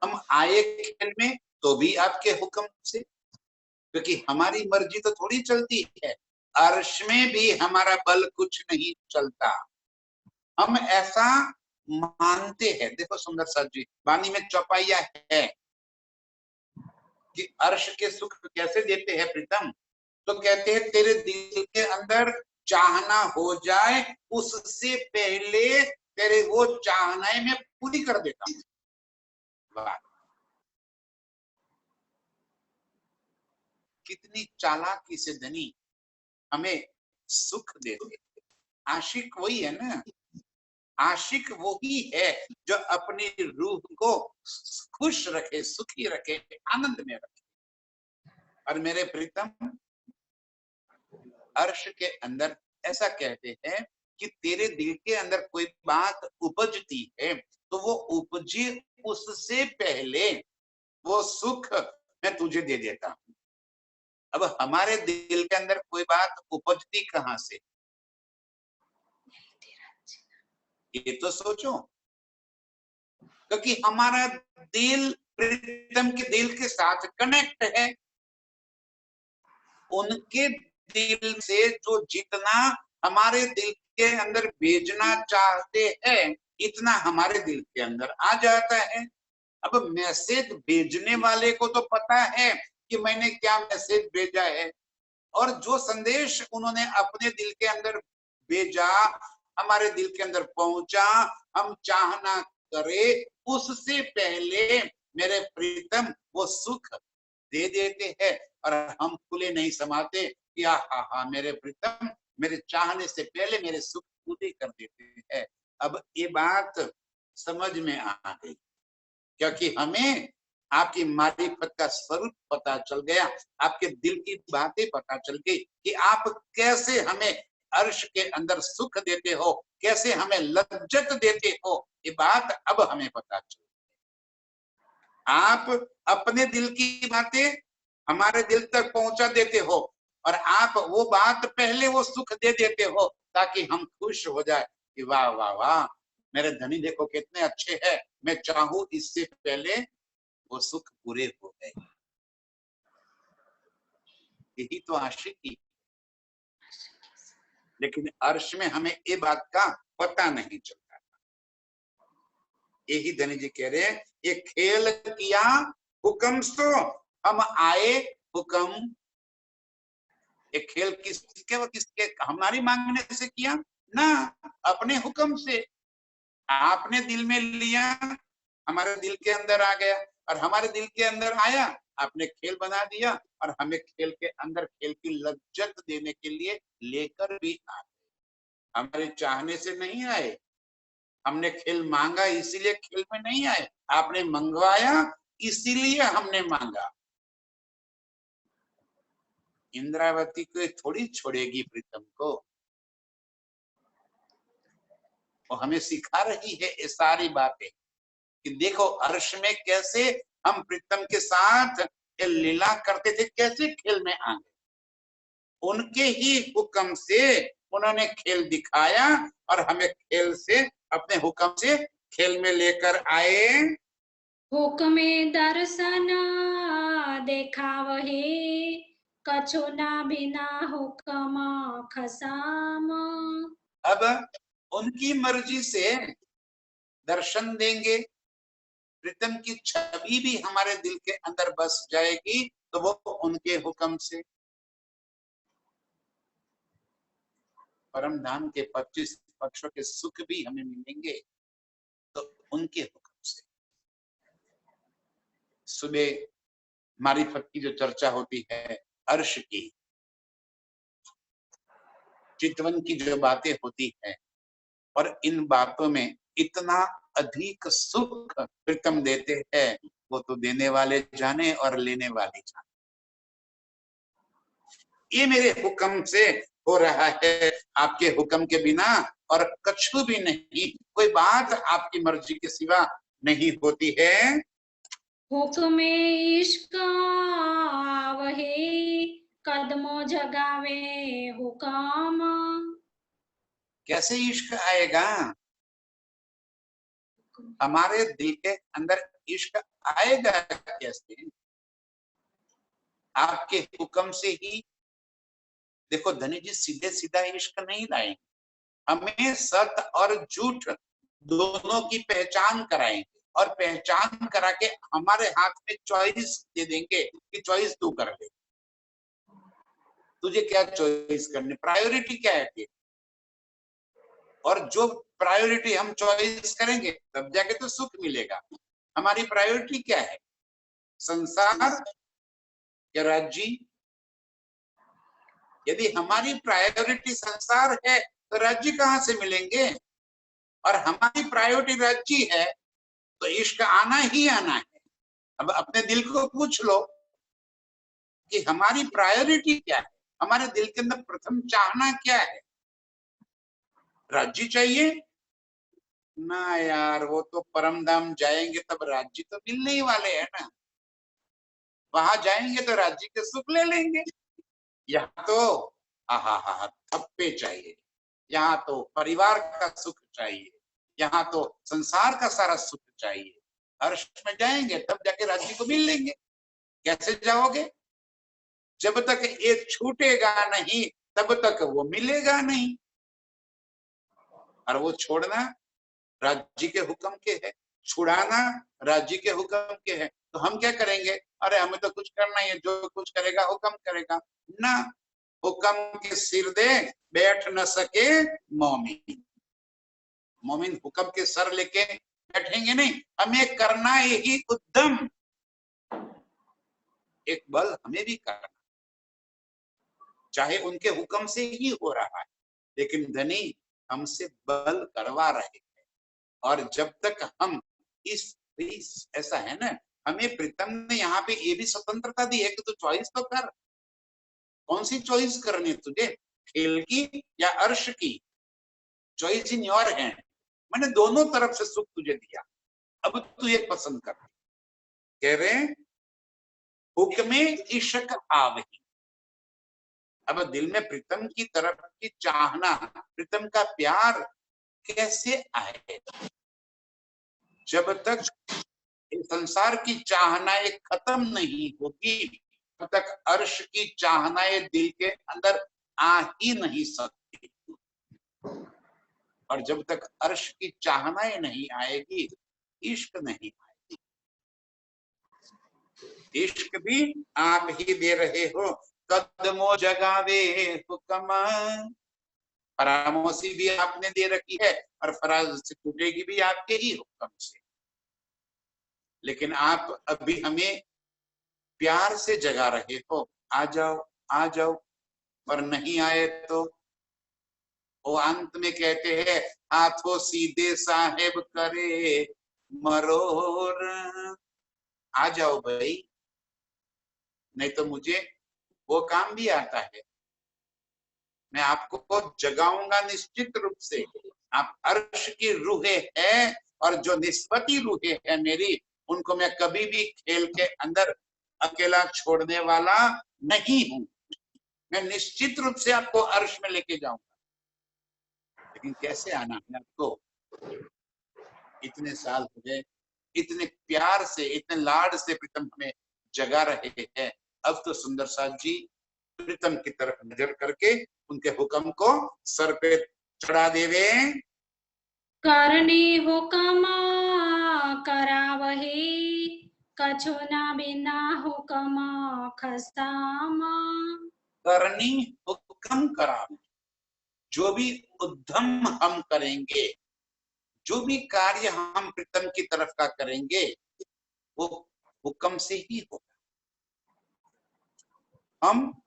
हम आए खेल में तो भी आपके हुक्म से, क्योंकि हमारी मर्जी तो थोड़ी चलती है, अर्श में भी हमारा बल कुछ नहीं चलता, हम ऐसा मानते हैं। देखो सुंदर साथ जी, वाणी में चौपाइया है कि अर्श के सुख कैसे देते हैं प्रीतम, तो कहते हैं तेरे दिल के अंदर चाहना हो जाए उससे पहले तेरे वो चाहनाएं मैं पूरी कर देता हूं। वाह, कितनी चालाकी से धनी हमें सुख देते। आशिक वही है ना, आशिक वही है जो अपनी रूह को खुश रखे, सुखी रखे, आनंद में रखे। और मेरे प्रीतम अर्श के अंदर ऐसा कहते हैं कि तेरे दिल के अंदर कोई बात उपजती है तो वो उपजी उससे पहले वो सुख मैं तुझे दे देता हूं। अब हमारे दिल के अंदर कोई बात उपजती कहां से, ये तो सोचो, क्योंकि हमारा दिल प्रीतम के दिल के साथ कनेक्ट है, उनके दिल से जो जितना हमारे दिल के अंदर भेजना चाहते हैं इतना हमारे दिल के अंदर आ जाता है। अब मैसेज भेजने वाले को तो पता है कि मैंने क्या मैसेज भेजा है, और जो संदेश उन्होंने अपने दिल के अंदर भेजा हमारे दिल के अंदर पहुंचा, हम चाहना करे उससे पहले मेरे प्रीतम वो सुख दे देते हैं, और हम खुले नहीं समाते कि हा मेरे प्रीतम मेरे चाहने से पहले मेरे सुख पूरे कर देते हैं। अब ये बात समझ में आ गई, क्योंकि हमें आपकी मारिफत का स्वरूप पता चल गया, आपके दिल की बातें पता चल गई कि आप कैसे हमें अर्श के अंदर सुख देते हो, कैसे हमें लज्जत देते हो, ये बात अब हमें पता चल। आप अपने दिल की बातें हमारे दिल तक पहुंचा देते हो, और आप वो बात पहले वो सुख दे देते हो ताकि हम खुश हो जाए कि वाह वाह वाह मेरे धनी देखो कितने अच्छे हैं, मैं चाहूं इससे पहले वो सुख पूरे हो गए। यही तो आशिकी, लेकिन अर्श में हमें ये बात का पता नहीं चलता। यही धनी जी कह रहे हैं, ये खेल किया हुक्म सो हम आए हुक्म, ये खेल किसके हमारी मांगने से किया ना, अपने हुक्म से आपने दिल में लिया, हमारे दिल के अंदर आ गया, और हमारे दिल के अंदर आया, आपने खेल बना दिया, और हमें खेल के अंदर खेल की लज्जत देने के लिए लेकर भी आए। हमारे चाहने से नहीं आए, हमने खेल मांगा इसीलिए खेल में नहीं आए, आपने मंगवाया इसीलिए हमने मांगा। इंद्रावती को थोड़ी छोड़ेगी प्रीतम को, वो हमें सिखा रही है ये सारी बातें कि देखो अर्श में कैसे हम प्रीतम के साथ लीला करते थे, कैसे खेल में आ गए। उनके ही हुक्म से उन्होंने खेल दिखाया और हमें खेल से अपने हुक्म से खेल में लेकर आए। हुक्मे दर्शन देखावहे, कछु ना बिना हुक्म खसाम। अब उनकी मर्जी से दर्शन देंगे, प्रीतम की छवि भी हमारे दिल के अंदर बस जाएगी, तो वो उनके हुक्म से। परम धाम के 25 पक्षों के सुख भी हमें मिलेंगे तो उनके हुक्म से। सुबह मारिफत की जो चर्चा होती है, अर्श की, चितवन की जो बातें होती है, और इन बातों में इतना अधिक सुख प्रीतम देते हैं, वो तो देने वाले जाने और लेने वाले जाने। ये मेरे हुक्म से हो रहा है, आपके हुक्म के बिना और कछु भी नहीं, कोई बात आपकी मर्जी के सिवा नहीं होती है। हुक्मे इश्क आवहे, कदमों जगावे हुकाम। कैसे इश्क आएगा? हमारे दिल के अंदर इश्क आएगा कैसे? आपके हुक्म से ही। देखो धनी जी, सीधे सीधा इश्क नहीं लाएंगे, हमें सत्य और झूठ दोनों की पहचान कराएंगे, और पहचान करा के हमारे हाथ में चॉइस दे देंगे कि चॉइस तू कर ले। तुझे क्या चॉइस करनी, प्रायोरिटी क्या है? और जो प्रायोरिटी हम चॉइस करेंगे तब जाके तो सुख मिलेगा। हमारी प्रायोरिटी क्या है, संसार या राज्य? यदि हमारी प्रायोरिटी संसार है तो राज्य कहाँ से मिलेंगे? और हमारी प्रायोरिटी राज्य है तो इश्क आना ही आना है। अब अपने दिल को पूछ लो कि हमारी प्रायोरिटी क्या है, हमारे दिल के अंदर प्रथम चाहना क्या है? राज्य चाहिए ना यार, वो तो परम धाम जाएंगे तब राज्य तो मिलने ही वाले हैं ना, वहां जाएंगे तो राज्य के सुख ले लेंगे। यहाँ तो हा थप्पे चाहिए, यहाँ तो परिवार का सुख चाहिए, यहाँ तो संसार का सारा सुख चाहिए। अर्श में जाएंगे तब जाके राज्य को मिल लेंगे। कैसे जाओगे? जब तक ये छूटेगा नहीं तब तक वो मिलेगा नहीं, और वो छोड़ना राज्य के हुक्म के है, छुड़ाना राज्य के हुक्म के है। तो हम क्या करेंगे? अरे हमें तो कुछ करना ही है, जो कुछ करेगा हुक्म करेगा ना। हुक्म के सिर दे बैठ न सके मोमिन। मोमिन हुक्म के सर लेके बैठेंगे नहीं, हमें करना यही उद्यम, एक बल हमें भी करना, चाहे उनके हुक्म से ही हो रहा है, लेकिन धनी हमसे बल करवा रहे हैं। और जब तक हम इस ऐसा है ना, हमें प्रीतम ने यहाँ पे ये भी स्वतंत्रता दी है कि तू चॉइस तो कर, कौन सी चॉइस करनी है तुझे, खेल की या अर्श की? Choice in your hand. मैंने दोनों तरफ से सुख तुझे दिया, अब तू ये पसंद कर। कह रहे हुक्मे इश्क आवही। अब दिल में प्रीतम की तरफ की चाहना, प्रीतम का प्यार कैसे आएगा? जब तक संसार की चाहनाएं खत्म नहीं होगी तब तक अर्श की चाहनाएं दिल के अंदर आ ही नहीं सकती, और जब तक अर्श की चाहनाएं नहीं आएगी इश्क नहीं आएगी। इश्क भी आप ही दे रहे हो, कदमों जगावे हुक्म। फरामोशी भी आपने दे रखी है और फराज से टूटेगी भी आपके ही हुक्म से। लेकिन आप अभी हमें प्यार से जगा रहे हो, आ जाओ आ जाओ, और नहीं आए तो वो अंत में कहते हैं, हाथों सीधे साहेब करे मरोर। आ जाओ भाई, नहीं तो मुझे वो काम भी आता है, मैं आपको जगाऊंगा निश्चित रूप से। आप अर्श की रूहें हैं, और जो निस्बती रूहें हैं मेरी, उनको मैं कभी भी खेल के अंदर अकेला छोड़ने वाला नहीं हूं। मैं निश्चित रूप से आपको अर्श में लेके जाऊंगा। लेकिन कैसे आना है आपको? इतने साल हो गए, इतने प्यार से, इतने लाड से प्रीतम हमें जगा रहे हैं। अब तो सुंदर साथ जी प्रीतम की तरफ नजर करके उनके हुक्म को सर पे चढ़ा देवे। करनी हुक्म करावहे, कछु ना बिना हुक्म खसाम। करनी हुक्म करावे, जो भी उद्यम हम करेंगे, जो भी कार्य हम प्रीतम की तरफ का करेंगे, वो हुक्म से ही होगा। हम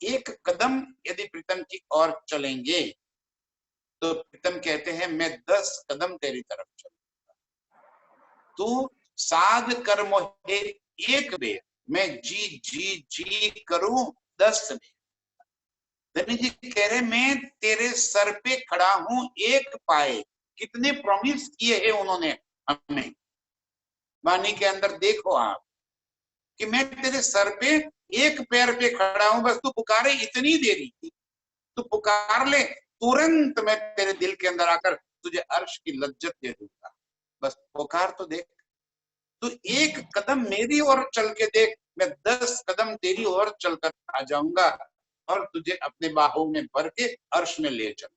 एक कदम यदि प्रीतम की ओर चलेंगे तो प्रीतम कहते हैं, मैं 10 कदम तेरी तरफ चलूंगा। तू साध कर मोहे एक बेर, मैं जी जी जी करूं 10 बेर। धनी जी कह रहे, मैं तेरे सर पे खड़ा हूं एक पाए। कितने प्रॉमिस किए हैं उन्होंने हमें। वाणी के अंदर देखो आप कि मैं तेरे सर पे एक पैर पे खड़ा हूं, बस तू पुकारे इतनी देरी की, तू पुकार ले, तुरंत मैं तेरे दिल के अंदर आकर तुझे अर्श की लज्जत दे दूंगा। बस पुकार तो देख, तू एक कदम मेरी ओर चल के देख, मैं 10 कदम तेरी ओर चलकर आ जाऊंगा और तुझे अपने बाहों में भर के अर्श में ले चल।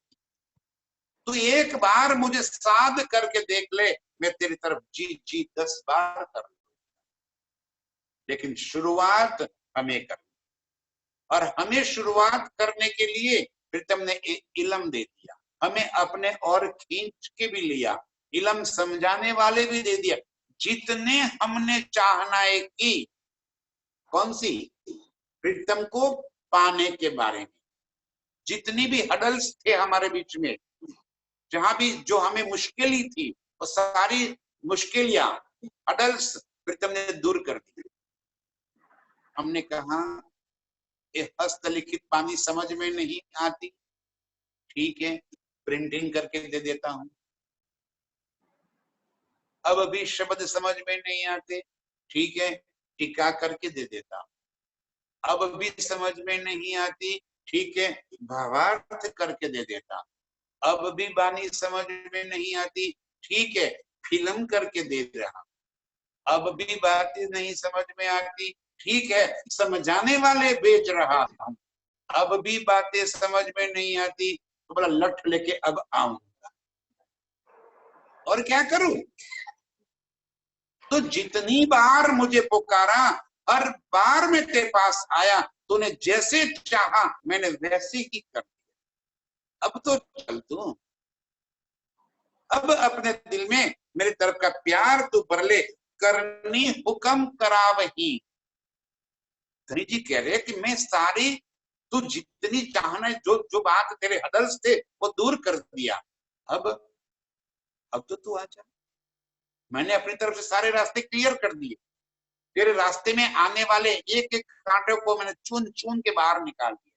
तू एक बार मुझे साध करके देख ले, मैं तेरी तरफ जी जी 10 बार कर। लेकिन शुरुआत हमें कर, और हमें शुरुआत करने के लिए प्रीतम ने इलम दे दिया, हमें अपने और खींच के भी लिया, इलम समझाने वाले भी दे दिया। जितने हमने चाहनाएं की, कौन सी? प्रीतम को पाने के बारे में। जितनी भी हडल्स थे हमारे बीच में, जहां भी जो हमें मुश्किल ही थी, वो सारी मुश्किलियां, हडल्स प्रीतम ने दूर कर दी। हमने कहा, ये हस्तलिखित पानी समझ में नहीं आती, ठीक है प्रिंटिंग करके दे देता हूं। अब अभी शब्द समझ में नहीं आते, ठीक है टिका करके दे देता हूं। अब भी समझ में नहीं आती, ठीक है भावार्थ करके दे देता। अब भी बानी समझ में नहीं आती, ठीक है फिल्म करके दे रहा। अब भी बातें नहीं समझ में आती, ठीक है समझाने वाले बेच रहा हूं। अब भी बातें समझ में नहीं आती, तो बोला लठ लेके अब आऊंगा। और क्या करूं? तो जितनी बार मुझे पुकारा, हर बार मैं तेरे पास आया, तूने जैसे चाहा मैंने वैसे ही कर दिया। अब तो चल तू, अब अपने दिल में मेरी तरफ का प्यार तू भर ले, करनी हुक्म करावही। धनी जी कह रहे कि मैं सारी, तू जितनी चाहना, जो जो बात तेरे हडल्स थे वो दूर कर दिया। अब तो तू आ जा। मैंने अपनी तरफ से सारे रास्ते क्लियर कर दिए। तेरे रास्ते में आने वाले एक एक कांटे को मैंने चुन चुन के बाहर निकाल दिया,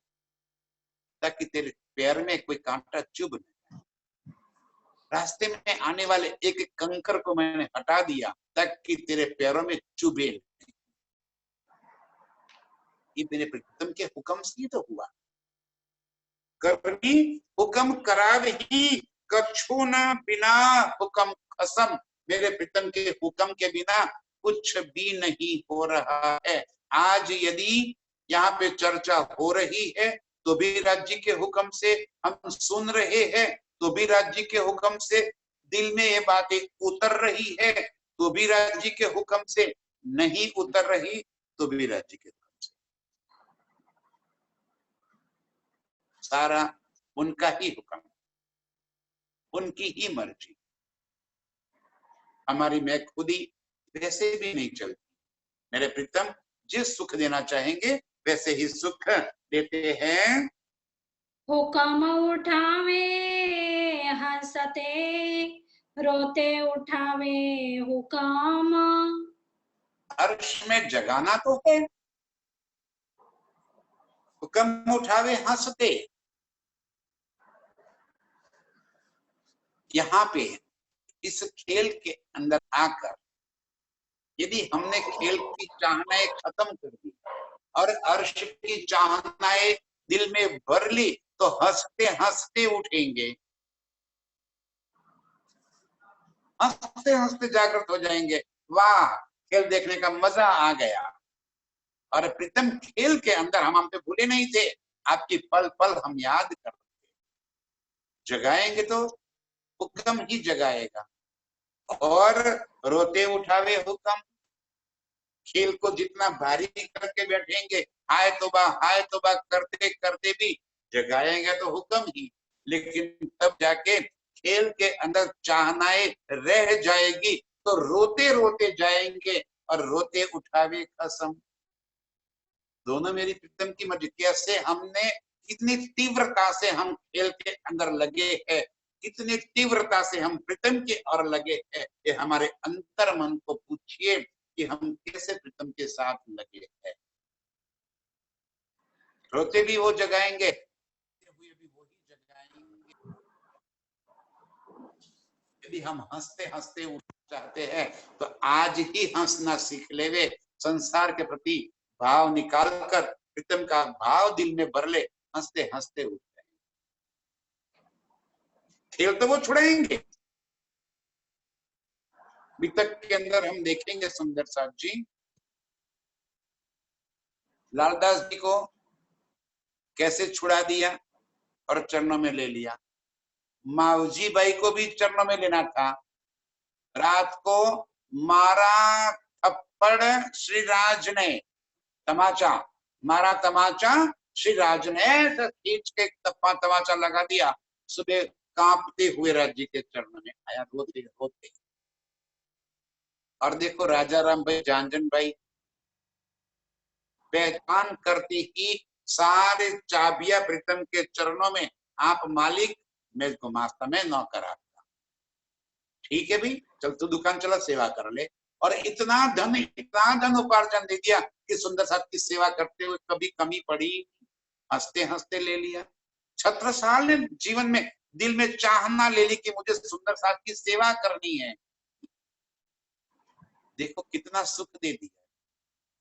ताकि तेरे पैर में कोई कांटा चुभ नहीं। रास्ते में आने वाले एक एक कंकर को मैंने हटा दिया, ताकि तेरे पैरों में चुभे। ये मेरे प्रीतम के हुक्म से तो हुआ। करनी हुक्म कराव ही, कछु ना बिना हुक्म खसम। मेरे प्रीतम के हुक्म के बिना कुछ भी नहीं हो रहा है। आज यदि यहाँ पे चर्चा हो रही है तो भी राज्य के हुक्म से, हम सुन रहे हैं तो भी राज्य के हुक्म से, दिल में ये बातें उतर रही है तो भी राज्य के हुक्म से, नहीं उतर रही तो भी राज्य के हुक्म से। सारा उनका ही हुक्म, उनकी ही मर्जी। हमारी मैं खुद ही वैसे भी नहीं चलती। मेरे प्रीतम जिस सुख देना चाहेंगे वैसे ही सुख देते हैं। हुक्म उठावे हंसते, रोते उठावे हुक्म। अर्श में जगाना तो है, हुक्म उठावे हंसते। यहाँ पे इस खेल के अंदर आकर यदि हमने खेल की चाहनाएं खत्म कर दी और अर्श की चाहनाएं दिल में भर ली तो हंसते हंसते उठेंगे, हंसते हंसते जागृत हो जाएंगे। वाह, खेल देखने का मजा आ गया। और प्रीतम खेल के अंदर हम पे भूले नहीं थे, आपकी पल पल हम याद करते। जगाएंगे तो हुक्म ही जगाएगा। और रोते उठावे हुक्म, खेल को जितना भारी करके बैठेंगे, हाय तौबा करते करते भी जगाएंगे तो हुक्म ही, लेकिन तब जाके खेल के अंदर चाहनाएं रह जाएगी तो रोते रोते जाएंगे और रोते उठावे कसम। दोनों मेरी प्रीतम की मर्जी। कैसे हमने कितनी तीव्रता से हम खेल के अंदर लगे हैं, कितनी तीव्रता से हम प्रीतम के और लगे हैं, ये हमारे अंतर मन को पूछिए कि हम कैसे प्रीतम के साथ लगे हैं। रोते भी वो जगाएंगे, हुए भी वो ही जगाएंगे। यदि हम हंसते हंसते उठ चाहते हैं तो आज ही हंसना सीख लेवे। संसार के प्रति भाव निकाल कर प्रीतम का भाव दिल में भर ले, हंसते हंसते उठ जाएंगे। खेल तो वो छुड़ाएंगे। वितक के अंदर हम देखेंगे सुंदर साथ जी, लालदास जी को कैसे छुड़ा दिया और चरणों में ले लिया। मावजी बाई को भी चरणों में लेना था। रात को मारा थप्पड़ श्री राज ने, तमाचा मारा, तमाचा श्री राज ने तो खींच के तमाचा लगा दिया। सुबह कांपते हुए राज्य के चरणों में आया, रोते रोते। और देखो राजा राम भाई, जानजन भाई पहचान करते ही सारे चाबियां प्रीतम के चरणों में। आप मालिक, मैं गुमास्ता, मैं नौकर आपका। ठीक है भाई, चल तू दुकान चला, सेवा कर ले। और इतना धन उपार्जन दे दिया कि सुंदर साथ की सेवा करते हुए कभी कमी पड़ी, हंसते हंसते ले लिया। छत्रसाल ने जीवन में दिल में चाहना ले ली कि मुझे सुंदर साथ की सेवा करनी है। देखो कितना सुख दे दिया।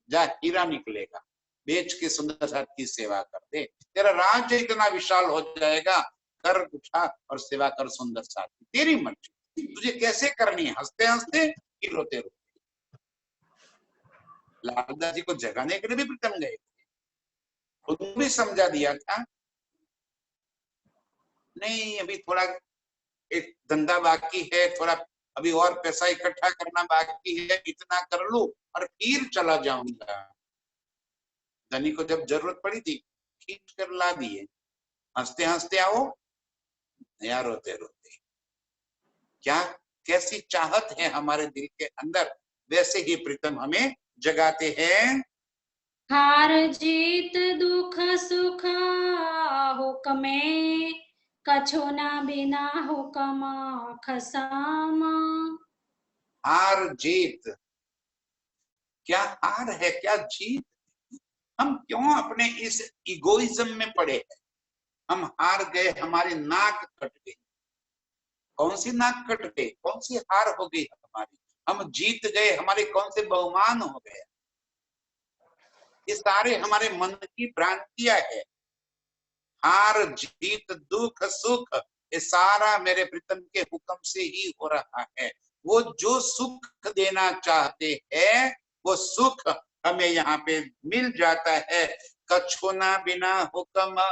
जा हीरा निकलेगा, बेच के सुंदर साथ की सेवा कर दे, तेरा राज्य इतना विशाल हो जाएगा। कर उठा और सेवा कर सुंदर साथ की, तेरी मर्जी, तुझे कैसे करनी है, हंसते हंसते कि रोते रोते। लालदास जी को जगाने के लिए भी प्रीतम गए थे, उनको भी समझा दिया था, नहीं अभी थोड़ा एक धंधा बाकी है, थोड़ा अभी और पैसा इकट्ठा करना बाकी है, इतना कर लूं और फिर चला जाऊंगा। धनी को जब जरूरत पड़ी थी खींच कर ला दिए, हंसते हंसते आओ या रोते रोते। क्या कैसी चाहत है हमारे दिल के अंदर, वैसे ही प्रीतम हमें जगाते हैं। हार जीत दुख सुख हुक्मे, कछो ना बिना हुक्म खसाम। हार जीत, क्या हार है क्या जीत? हम क्यों अपने इस इगोइज्म में पड़े हैं? हम हार गए, हमारी नाक कट गई। कौन सी नाक कट गई, कौन सी हार हो गई हमारी? हम जीत गए, हमारे कौन से बहुमान हो गए? ये सारे हमारे मन की भ्रांतियां है। हार जीत दुख सुख ये सारा मेरे प्रीतम के हुक्म से ही हो रहा है। वो जो सुख देना चाहते हैं वो सुख हमें यहाँ पे मिल जाता है। कछुना बिना हुक्म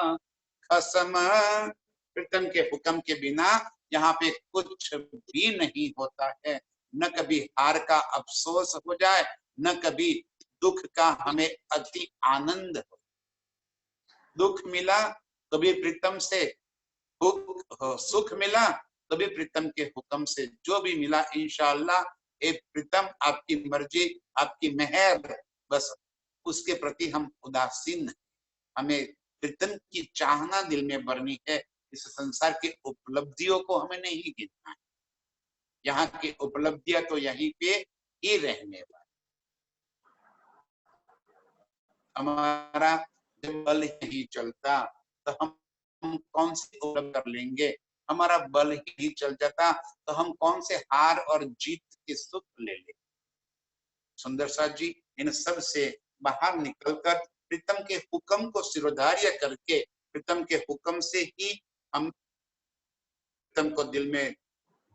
खसम, प्रीतम के हुक्म के बिना यहाँ पे कुछ भी नहीं होता है। न कभी हार का अफसोस हो जाए, न कभी दुख का हमें अति आनंद हो। दुख मिला कभी प्रीतम से सुख मिला, कभी प्रीतम के हुक्म से जो भी मिला, इंशाअल्लाह ए प्रीतम आपकी मर्जी, आपकी मेहर, बस उसके प्रति हम उदासीन नहीं। हमें प्रीतम की चाहना दिल में भरनी है। इस संसार की उपलब्धियों को हमें नहीं गिनना है। यहाँ की उपलब्धियां तो यहीं पे ही रहने वाली। हमारा जब बल नहीं चलता तो हम कौन से उपलब्ध कर लेंगे? हमारा बल ही चल जाता तो हम कौन से हार और जीत के सुख ले लेंगे? सुंदर साथ जी इन सब से बाहर निकलकर प्रीतम के हुक्म को सिरोधार्य करके, प्रीतम के हुक्म से ही हम प्रीतम को दिल में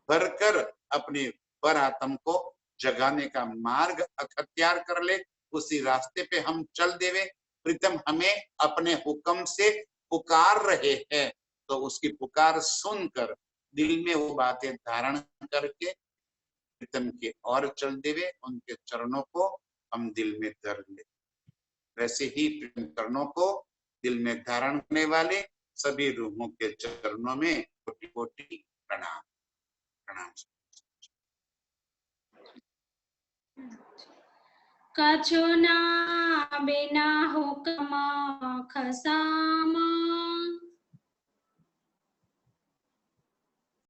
भरकर अपने पर आत्म को जगाने का मार्ग अख्तियार कर ले। उसी रास्ते पे हम चल देवे। प्रीतम हमें अपने हुक्म से पुकार रहे हैं तो उसकी पुकार सुनकर दिल में वो बातें धारण करके प्रीतम के और चल देवे। उनके चरणों को हम दिल में धर ले। वैसे ही प्रीतम चरणों को दिल में धारण करने वाले सभी रूहों के चरणों में कोटि कोटि प्रणाम। प्रणाम। कछु ना बिना हुक्म खसाम,